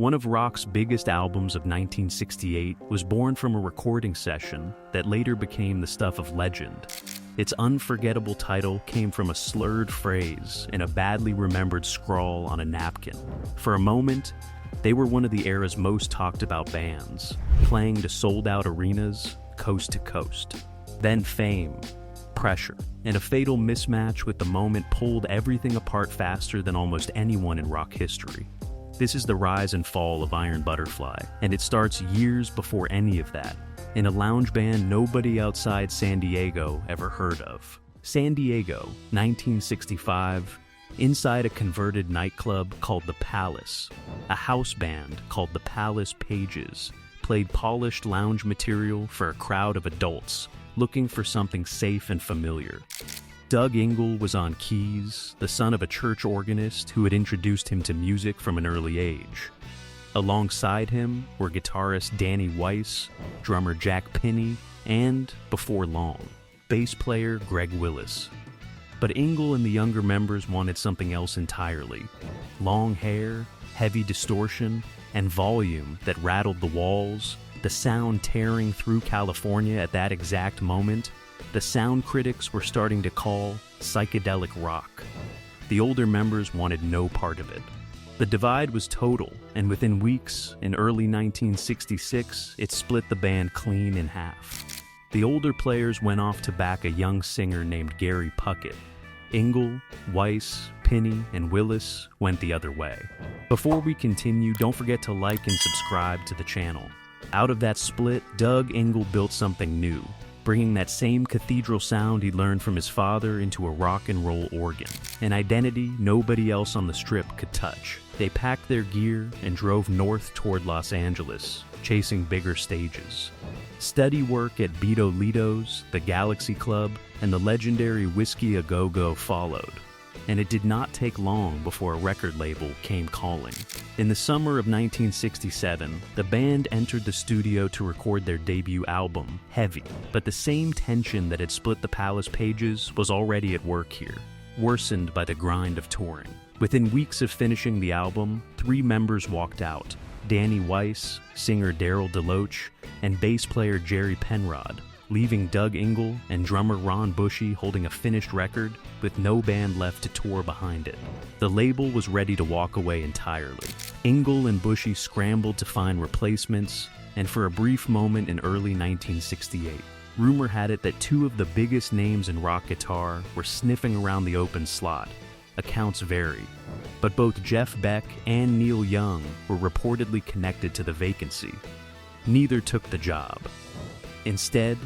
One of rock's biggest albums of 1968 was born from a recording session that later became the stuff of legend. Its unforgettable title came from a slurred phrase in a badly remembered scrawl on a napkin. For a moment, they were one of the era's most talked about bands, playing to sold-out arenas, coast to coast. Then fame, pressure, and a fatal mismatch with the moment pulled everything apart faster than almost anyone in rock history. This is the rise and fall of Iron Butterfly, and it starts years before any of that, in a lounge band nobody outside San Diego ever heard of. San Diego, 1965, inside a converted nightclub called The Palace, a house band called The Palace Pages played polished lounge material for a crowd of adults looking for something safe and familiar. Doug Ingle was on keys, the son of a church organist who had introduced him to music from an early age. Alongside him were guitarist Danny Weiss, drummer Jack Pinney, and, before long, bass player Greg Willis. But Ingle and the younger members wanted something else entirely. Long hair, heavy distortion, and volume that rattled the walls, the sound tearing through California at that exact moment, the sound critics were starting to call psychedelic rock. The older members wanted no part of it. The divide was total, and within weeks, in early 1966, it split the band clean in half. The older players went off to back a young singer named Gary Puckett. Ingle, Weiss, Pinney, and Willis went the other way. Before we continue, don't forget to like and subscribe to the channel. Out of that split, Doug Ingle built something new, bringing that same cathedral sound he learned from his father into a rock and roll organ, an identity nobody else on the Strip could touch. They packed their gear and drove north toward Los Angeles, chasing bigger stages. Steady work at Beto Lito's, the Galaxy Club, and the legendary Whiskey A Go Go followed, and it did not take long before a record label came calling. In the summer of 1967, the band entered the studio to record their debut album, Heavy, but the same tension that had split the Palace Pages was already at work here, worsened by the grind of touring. Within weeks of finishing the album, 3 members walked out: Danny Weiss, singer Daryl DeLoach, and bass player Jerry Penrod, leaving Doug Ingle and drummer Ron Bushy holding a finished record with no band left to tour behind it. The label was ready to walk away entirely. Ingle and Bushy scrambled to find replacements, and for a brief moment in early 1968, rumor had it that 2 of the biggest names in rock guitar were sniffing around the open slot. Accounts vary, but both Jeff Beck and Neil Young were reportedly connected to the vacancy. Neither took the job. Instead,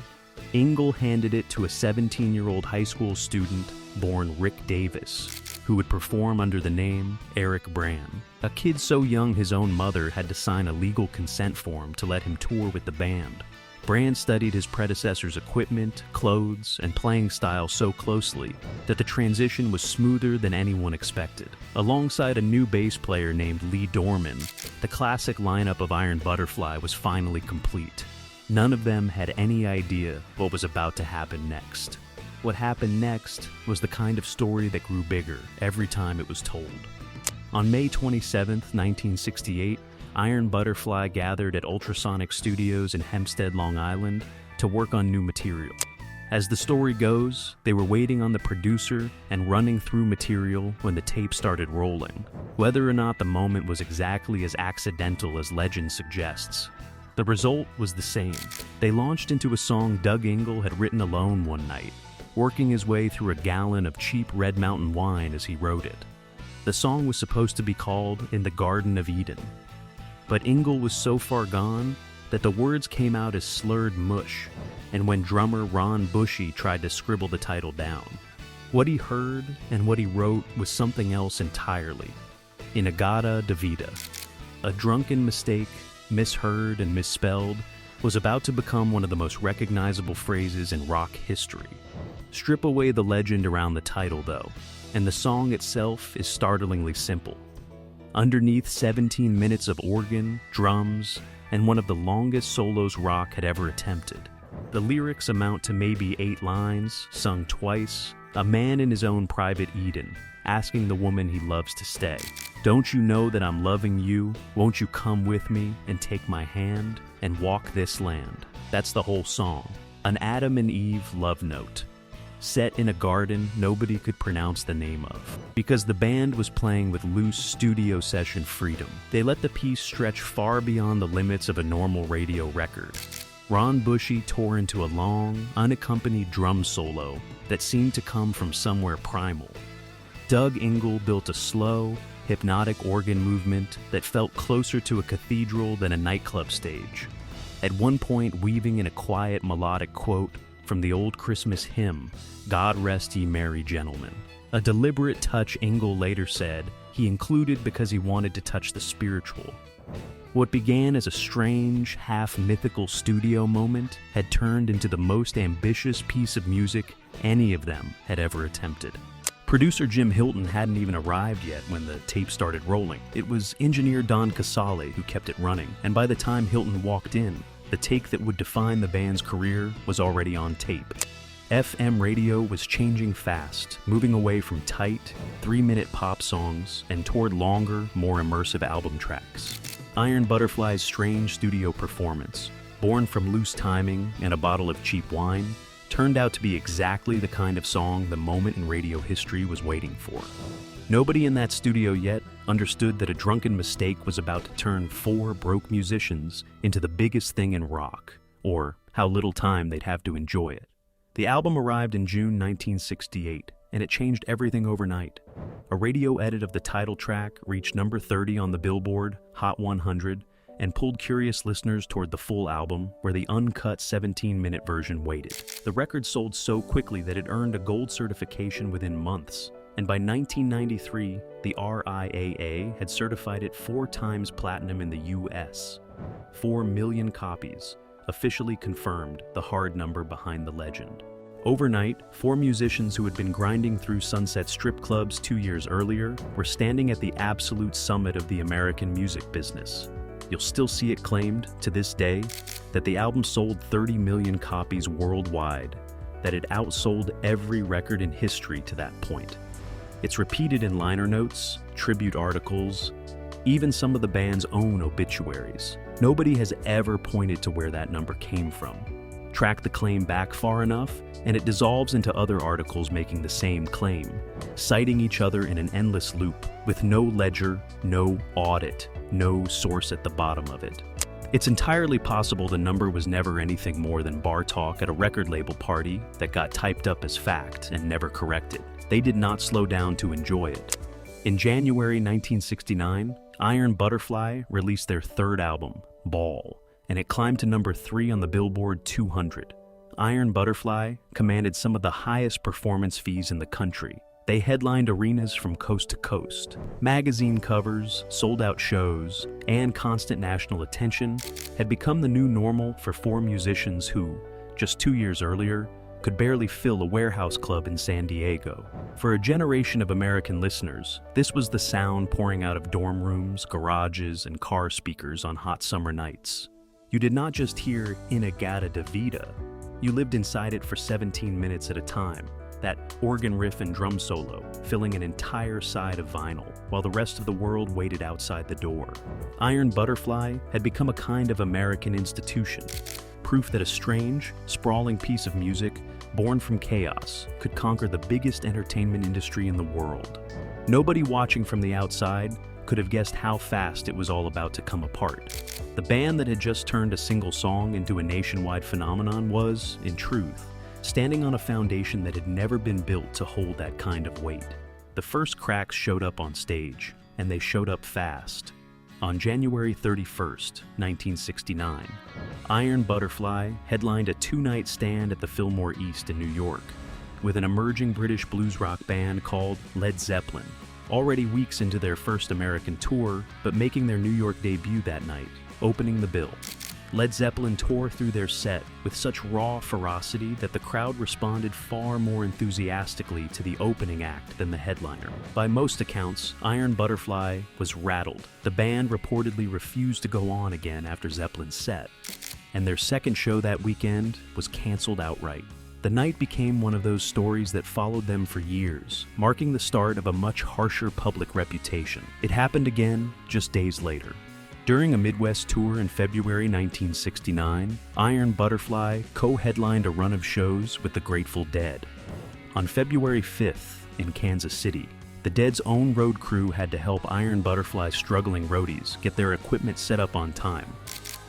Ingle handed it to a 17-year-old high school student born Rick Davis, who would perform under the name Eric Brann. A kid so young his own mother had to sign a legal consent form to let him tour with the band. Brann studied his predecessor's equipment, clothes, and playing style so closely that the transition was smoother than anyone expected. Alongside a new bass player named Lee Dorman, the classic lineup of Iron Butterfly was finally complete. None of them had any idea what was about to happen next. What happened next was the kind of story that grew bigger every time it was told. On May 27, 1968, Iron Butterfly gathered at Ultrasonic Studios in Hempstead, Long Island, to work on new material. As the story goes, they were waiting on the producer and running through material when the tape started rolling. Whether or not the moment was exactly as accidental as legend suggests, the result was the same. They launched into a song Doug Ingle had written alone one night, working his way through a gallon of cheap Red Mountain wine as he wrote it. The song was supposed to be called In the Garden of Eden, but Ingle was so far gone that the words came out as slurred mush, and when drummer Ron Bushy tried to scribble the title down, what he heard and what he wrote was something else entirely. In-A-Gadda-Da-Vida. A drunken mistake, misheard and misspelled, was about to become one of the most recognizable phrases in rock history. Strip away the legend around the title, though, and the song itself is startlingly simple. Underneath 17 minutes of organ, drums, and one of the longest solos rock had ever attempted, the lyrics amount to maybe 8 lines, sung twice, a man in his own private Eden, asking the woman he loves to stay. Don't you know that I'm loving you? Won't you come with me and take my hand and walk this land? That's the whole song. An Adam and Eve love note. Set in a garden nobody could pronounce the name of. Because the band was playing with loose studio session freedom, they let the piece stretch far beyond the limits of a normal radio record. Ron Bushy tore into a long, unaccompanied drum solo that seemed to come from somewhere primal. Doug Ingle built a slow, hypnotic organ movement that felt closer to a cathedral than a nightclub stage. At one point weaving in a quiet melodic quote from the old Christmas hymn, God Rest Ye Merry Gentlemen. A deliberate touch Ingle later said he included because he wanted to touch the spiritual. What began as a strange, half-mythical studio moment had turned into the most ambitious piece of music any of them had ever attempted. Producer Jim Hilton hadn't even arrived yet when the tape started rolling. It was engineer Don Casale who kept it running, and by the time Hilton walked in, the take that would define the band's career was already on tape. FM radio was changing fast, moving away from tight, 3-minute pop songs and toward longer, more immersive album tracks. Iron Butterfly's strange studio performance, born from loose timing and a bottle of cheap wine, turned out to be exactly the kind of song the moment in radio history was waiting for. Nobody in that studio yet understood that a drunken mistake was about to turn 4 broke musicians into the biggest thing in rock, or how little time they'd have to enjoy it. The album arrived in June 1968, and it changed everything overnight. A radio edit of the title track reached number 30 on the Billboard Hot 100 and pulled curious listeners toward the full album, where the uncut 17-minute version waited. The record sold so quickly that it earned a gold certification within months, and by 1993, the RIAA had certified it 4 times platinum in the US. 4 million copies, officially confirmed the hard number behind the legend. Overnight, 4 musicians who had been grinding through Sunset strip clubs 2 years earlier were standing at the absolute summit of the American music business. You'll still see it claimed, to this day, that the album sold 30 million copies worldwide, that it outsold every record in history to that point. It's repeated in liner notes, tribute articles, even some of the band's own obituaries. Nobody has ever pointed to where that number came from. Track the claim back far enough, and it dissolves into other articles making the same claim, citing each other in an endless loop, with no ledger, no audit, no source at the bottom of it. It's entirely possible the number was never anything more than bar talk at a record label party that got typed up as fact and never corrected. They did not slow down to enjoy it. In January 1969, Iron Butterfly released their 3rd album, Ball, and it climbed to number 3 on the Billboard 200. Iron Butterfly commanded some of the highest performance fees in the country. They headlined arenas from coast to coast. Magazine covers, sold-out shows, and constant national attention had become the new normal for 4 musicians who, just 2 years earlier, could barely fill a warehouse club in San Diego. For a generation of American listeners, this was the sound pouring out of dorm rooms, garages, and car speakers on hot summer nights. You did not just hear In-A-Gadda-Da-Vida, you lived inside it for 17 minutes at a time, that organ riff and drum solo filling an entire side of vinyl, while the rest of the world waited outside the door. Iron Butterfly had become a kind of American institution, proof that a strange, sprawling piece of music born from chaos could conquer the biggest entertainment industry in the world. Nobody watching from the outside could have guessed how fast it was all about to come apart. The band that had just turned a single song into a nationwide phenomenon was, in truth, standing on a foundation that had never been built to hold that kind of weight. The first cracks showed up on stage, and they showed up fast. On January 31st, 1969, Iron Butterfly headlined a 2-night stand at the Fillmore East in New York, with an emerging British blues rock band called Led Zeppelin, already weeks into their first American tour, but making their New York debut that night, opening the bill. Led Zeppelin tore through their set with such raw ferocity that the crowd responded far more enthusiastically to the opening act than the headliner. By most accounts, Iron Butterfly was rattled. The band reportedly refused to go on again after Zeppelin's set, and their second show that weekend was canceled outright. The night became one of those stories that followed them for years, marking the start of a much harsher public reputation. It happened again just days later. During a Midwest tour in February 1969, Iron Butterfly co-headlined a run of shows with the Grateful Dead. On February 5th, in Kansas City, the Dead's own road crew had to help Iron Butterfly's struggling roadies get their equipment set up on time.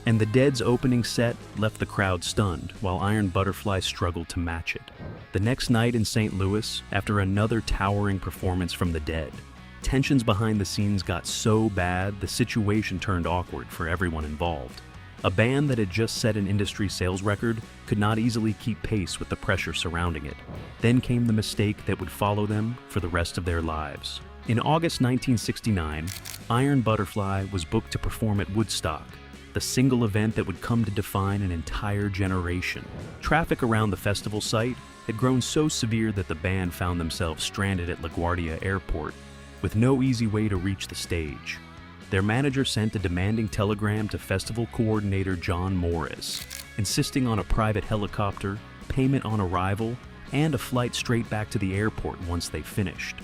And the Dead's opening set left the crowd stunned while Iron Butterfly struggled to match it. The next night in St. Louis, after another towering performance from the Dead, tensions behind the scenes got so bad the situation turned awkward for everyone involved. A band that had just set an industry sales record could not easily keep pace with the pressure surrounding it. Then came the mistake that would follow them for the rest of their lives. In August 1969, Iron Butterfly was booked to perform at Woodstock, the single event that would come to define an entire generation. Traffic around the festival site had grown so severe that the band found themselves stranded at LaGuardia Airport, with no easy way to reach the stage. Their manager sent a demanding telegram to festival coordinator John Morris, insisting on a private helicopter, payment on arrival, and a flight straight back to the airport once they finished.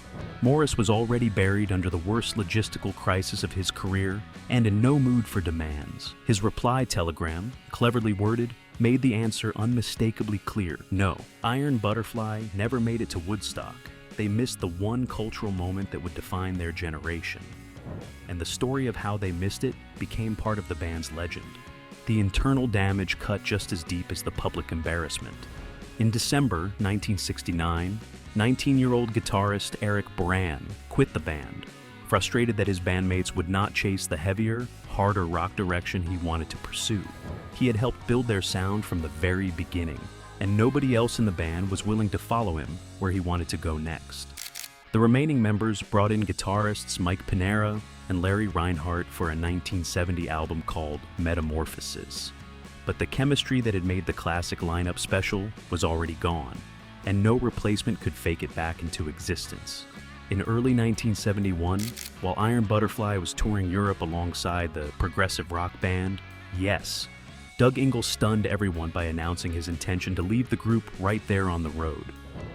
Morris was already buried under the worst logistical crisis of his career and in no mood for demands. His reply telegram, cleverly worded, made the answer unmistakably clear. No, Iron Butterfly never made it to Woodstock. They missed the one cultural moment that would define their generation. And the story of how they missed it became part of the band's legend. The internal damage cut just as deep as the public embarrassment. In December 1969, 19-year-old guitarist Eric Brann quit the band, frustrated that his bandmates would not chase the heavier, harder rock direction he wanted to pursue. He had helped build their sound from the very beginning, and nobody else in the band was willing to follow him where he wanted to go next. The remaining members brought in guitarists Mike Pinera and Larry Reinhardt for a 1970 album called Metamorphosis. But the chemistry that had made the classic lineup special was already gone, and no replacement could fake it back into existence. In early 1971, while Iron Butterfly was touring Europe alongside the progressive rock band Yes, Doug Ingle stunned everyone by announcing his intention to leave the group right there on the road.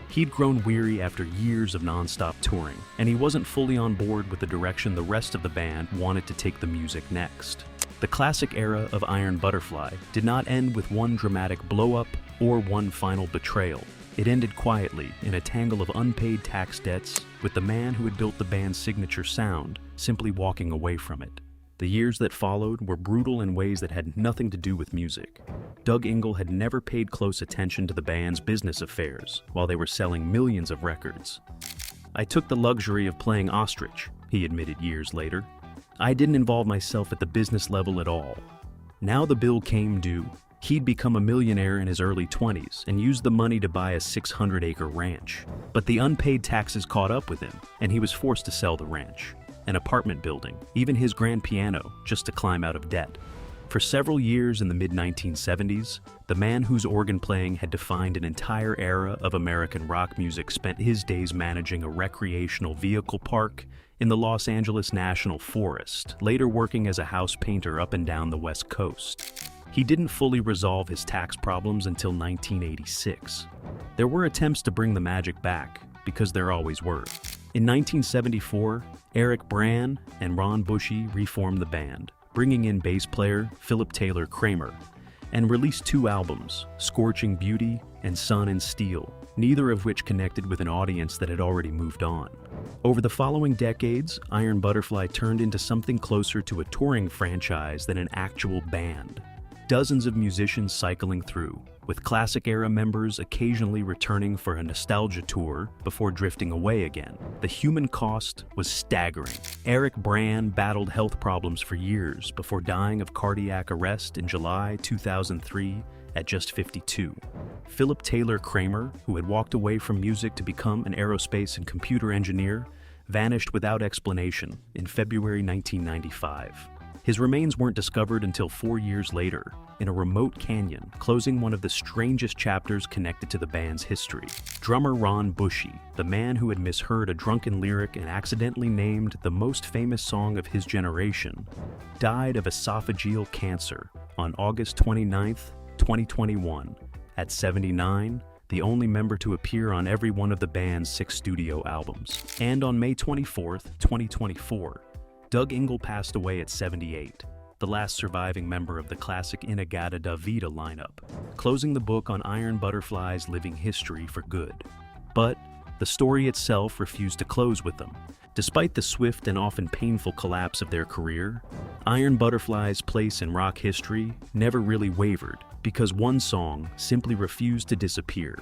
He'd grown weary after years of non-stop touring, and he wasn't fully on board with the direction the rest of the band wanted to take the music next. The classic era of Iron Butterfly did not end with one dramatic blow-up or one final betrayal. It ended quietly in a tangle of unpaid tax debts, with the man who had built the band's signature sound simply walking away from it. The years that followed were brutal in ways that had nothing to do with music. Doug Ingle had never paid close attention to the band's business affairs while they were selling millions of records. "I took the luxury of playing ostrich," he admitted years later. "I didn't involve myself at the business level at all." Now the bill came due. He'd become a millionaire in his early 20s and used the money to buy a 600-acre ranch. But the unpaid taxes caught up with him, and he was forced to sell the ranch, an apartment building, even his grand piano, just to climb out of debt. For several years in the mid-1970s, the man whose organ playing had defined an entire era of American rock music spent his days managing a recreational vehicle park in the Los Angeles National Forest, later working as a house painter up and down the West Coast. He didn't fully resolve his tax problems until 1986. There were attempts to bring the magic back, because there always were. In 1974, Eric Brann and Ron Bushy reformed the band, bringing in bass player Philip Taylor Kramer, and released 2 albums, Scorching Beauty and Sun and Steel, neither of which connected with an audience that had already moved on. Over the following decades, Iron Butterfly turned into something closer to a touring franchise than an actual band. Dozens of musicians cycling through, with classic-era members occasionally returning for a nostalgia tour before drifting away again. The human cost was staggering. Eric Brann battled health problems for years before dying of cardiac arrest in July 2003 at just 52. Philip Taylor Kramer, who had walked away from music to become an aerospace and computer engineer, vanished without explanation in February 1995. His remains weren't discovered until 4 years later, in a remote canyon, closing one of the strangest chapters connected to the band's history. Drummer Ron Bushy, the man who had misheard a drunken lyric and accidentally named the most famous song of his generation, died of esophageal cancer on August 29, 2021, at 79, the only member to appear on every one of the band's 6 studio albums. And on May 24th, 2024, Doug Ingle passed away at 78, the last surviving member of the classic In-A-Gadda-Da-Vida lineup, closing the book on Iron Butterfly's living history for good. But the story itself refused to close with them. Despite the swift and often painful collapse of their career, Iron Butterfly's place in rock history never really wavered, because one song simply refused to disappear.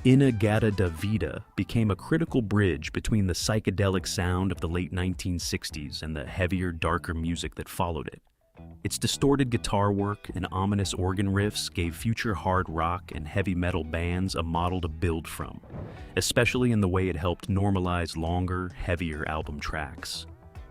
In-A-Gadda-Da-Vida became a critical bridge between the psychedelic sound of the late 1960s and the heavier, darker music that followed it. Its distorted guitar work and ominous organ riffs gave future hard rock and heavy metal bands a model to build from, especially in the way it helped normalize longer, heavier album tracks.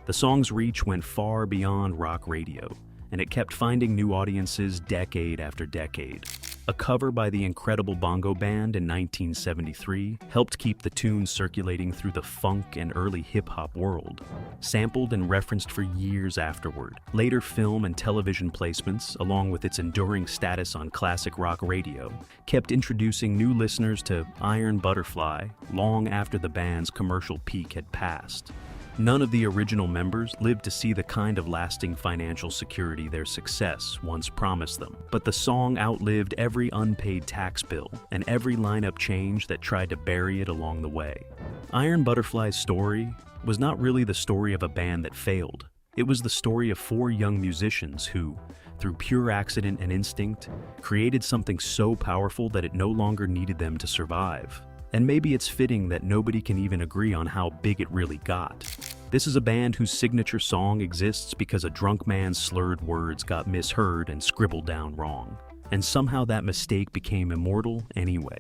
The song's reach went far beyond rock radio, and it kept finding new audiences decade after decade. A cover by the Incredible Bongo Band in 1973 helped keep the tune circulating through the funk and early hip-hop world, sampled and referenced for years afterward. Later film and television placements, along with its enduring status on classic rock radio, kept introducing new listeners to Iron Butterfly long after the band's commercial peak had passed. None of the original members lived to see the kind of lasting financial security their success once promised them, but the song outlived every unpaid tax bill and every lineup change that tried to bury it along the way. Iron Butterfly's story was not really the story of a band that failed. It was the story of 4 young musicians who, through pure accident and instinct, created something so powerful that it no longer needed them to survive. And maybe it's fitting that nobody can even agree on how big it really got. This is a band whose signature song exists because a drunk man's slurred words got misheard and scribbled down wrong. And somehow that mistake became immortal anyway.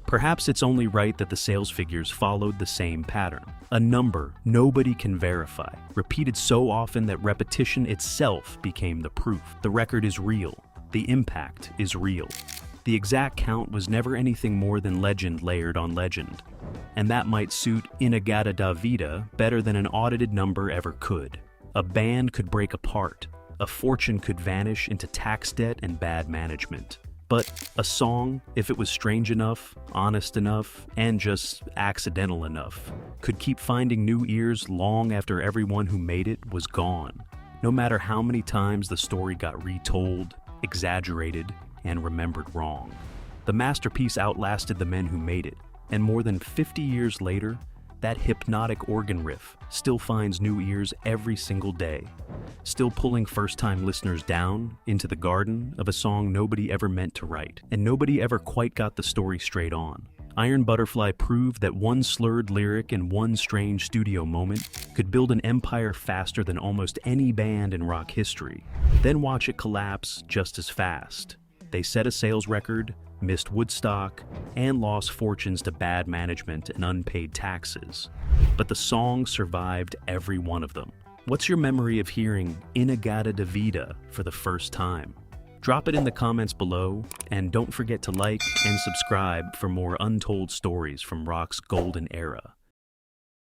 Perhaps it's only right that the sales figures followed the same pattern. A number nobody can verify, repeated so often that repetition itself became the proof. The record is real. The impact is real. The exact count was never anything more than legend layered on legend, and that might suit In-A-Gadda-Da-Vida better than an audited number ever could. A band could break apart, a fortune could vanish into tax debt and bad management. But a song, if it was strange enough, honest enough, and just accidental enough, could keep finding new ears long after everyone who made it was gone. No matter how many times the story got retold, exaggerated, and remembered wrong. The masterpiece outlasted the men who made it, and more than 50 years later, that hypnotic organ riff still finds new ears every single day, still pulling first-time listeners down into the garden of a song nobody ever meant to write, and nobody ever quite got the story straight on. Iron Butterfly proved that one slurred lyric and one strange studio moment could build an empire faster than almost any band in rock history, then watch it collapse just as fast. They set a sales record, missed Woodstock, and lost fortunes to bad management and unpaid taxes. But the song survived every one of them. What's your memory of hearing In-A-Gadda-Da-Vida for the first time? Drop it in the comments below, and don't forget to like and subscribe for more untold stories from rock's golden era.